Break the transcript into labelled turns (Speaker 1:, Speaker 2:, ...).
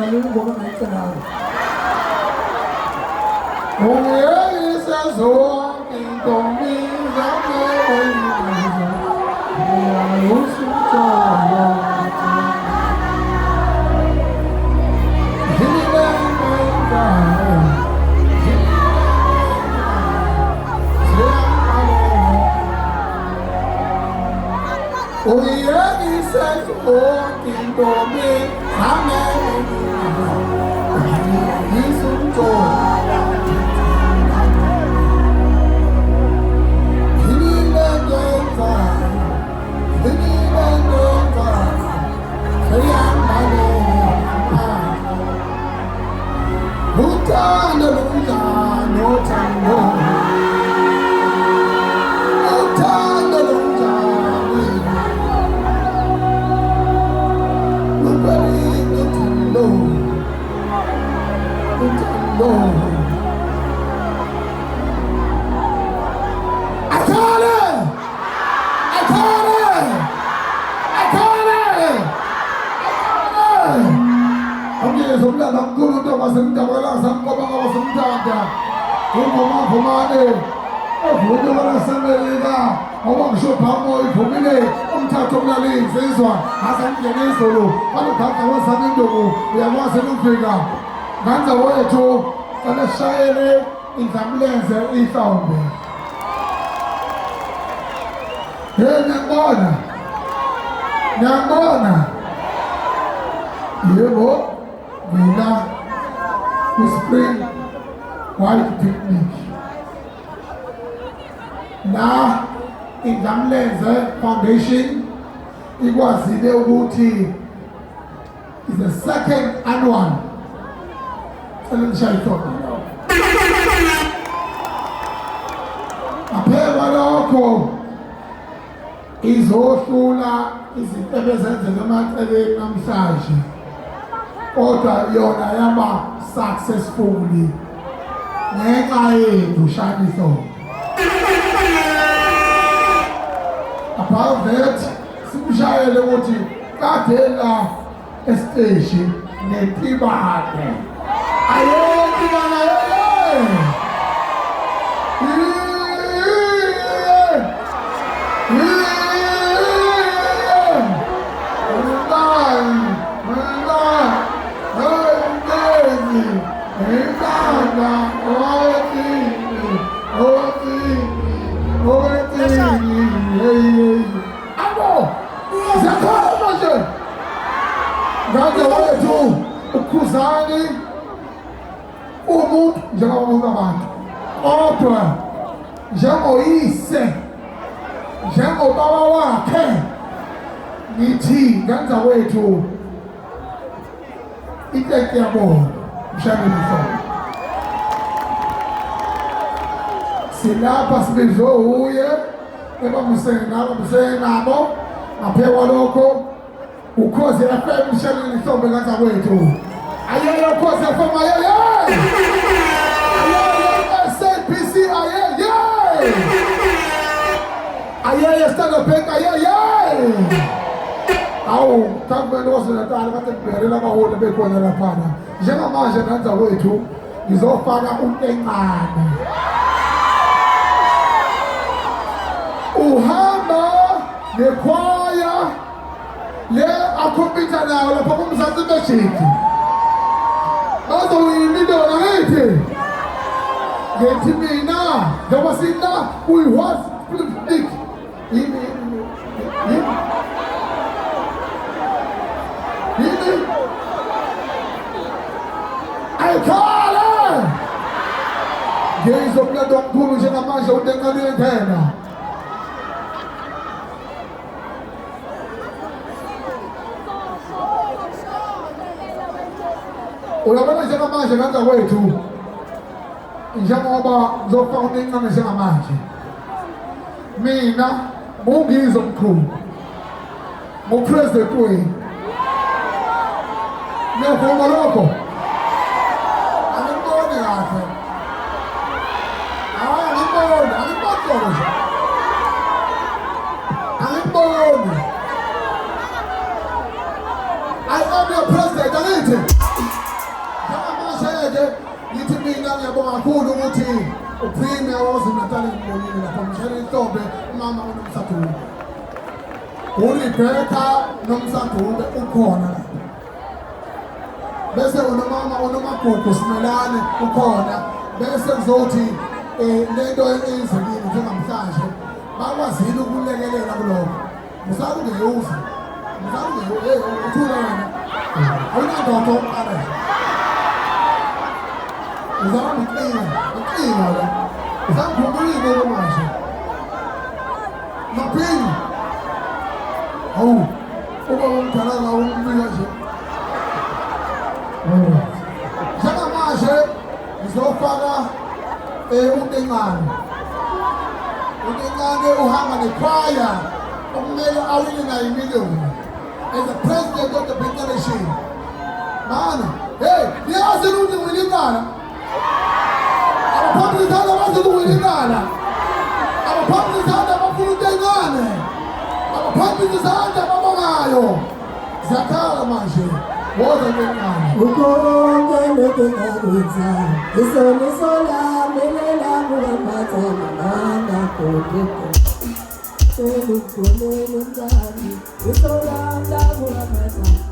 Speaker 1: 我们在哪里？红叶一闪烁，冰冻冰上的回忆，我又是这样。红叶一闪烁，冰冻冰上的回忆，一生中。Ganza wetu kana shairi ikamlenze ithombe. Nyambona yebo mina spring white picnic na ikamlenze foundation ikwazile ukuthi is the second annual aphekwa lokho izohlula izinto ebezenzeka emaceleni namhlanje kodwa yona yaba successfully ngenxa yethu Shaniso. Apart that simshayele ukuthi kade la esiteshi netibane ayeti bana Ganza wetu ukuzani umuntu njengoba abantu kodwa njengoyise njengobaba wakhe nithi Ganza wethu inteke yabo mshayeliso silapha sibizo uye ebamsenabo aphekwa lokho ukhozi FM mshayeliso Ganza wethu ayeye ukhozi FM ayeye SAPC ayeye stand up ayeye awu kakumele waseNatali bathi kubhelela abaholi bekhona laphana njengamanje Ganza wethu ngizofaka uNtencane uhamba nekhwaya le akhompyutha nayo lapha kuMzansi Magic bazoyimidona ngithi ngithi mina ngoba sina kuyi-what big yini ayikhala ngizomlanda omkhulu njengamanje uNtencane uyengena uyabona njengamanje Ganza wethu njengoba ngizofaka uNtencane njengamanje mina mungizo mkhulu mu-president wenu niyavuma lokho angiboni kahle angiboni I am your president, angithi uphinde wawazinatali mbonile lapha mshayela inhlombe umama uNomsadube uRebecca Nomsadube ukhona lapha bese unomama uNomagugu Simelane ukhona bese kuzothi lento eyenzekile njengamhlanje bakwazile ukulekelela kulokho muzali ungeyuza uthula wena awunandodo oqala uzama uqinga la uzangikhumbulile manje maphini hawu uba umdala ngawo umbika nje njengamanje ngizofaka uNtengane uhamba nekhwaya okumele awine nayo imiliyoni as the president of the federation. Man, hey, niyazi ukuthi ngilingana abaphambisana bazi ukulingana abaphambisana bafuna uNtengane abaphambisana babongayo zakhala manje woza Ntengane
Speaker 2: ukonke lokwenza isola melela kubamatha manga kodwa Selu kumele ngani isola kubamatha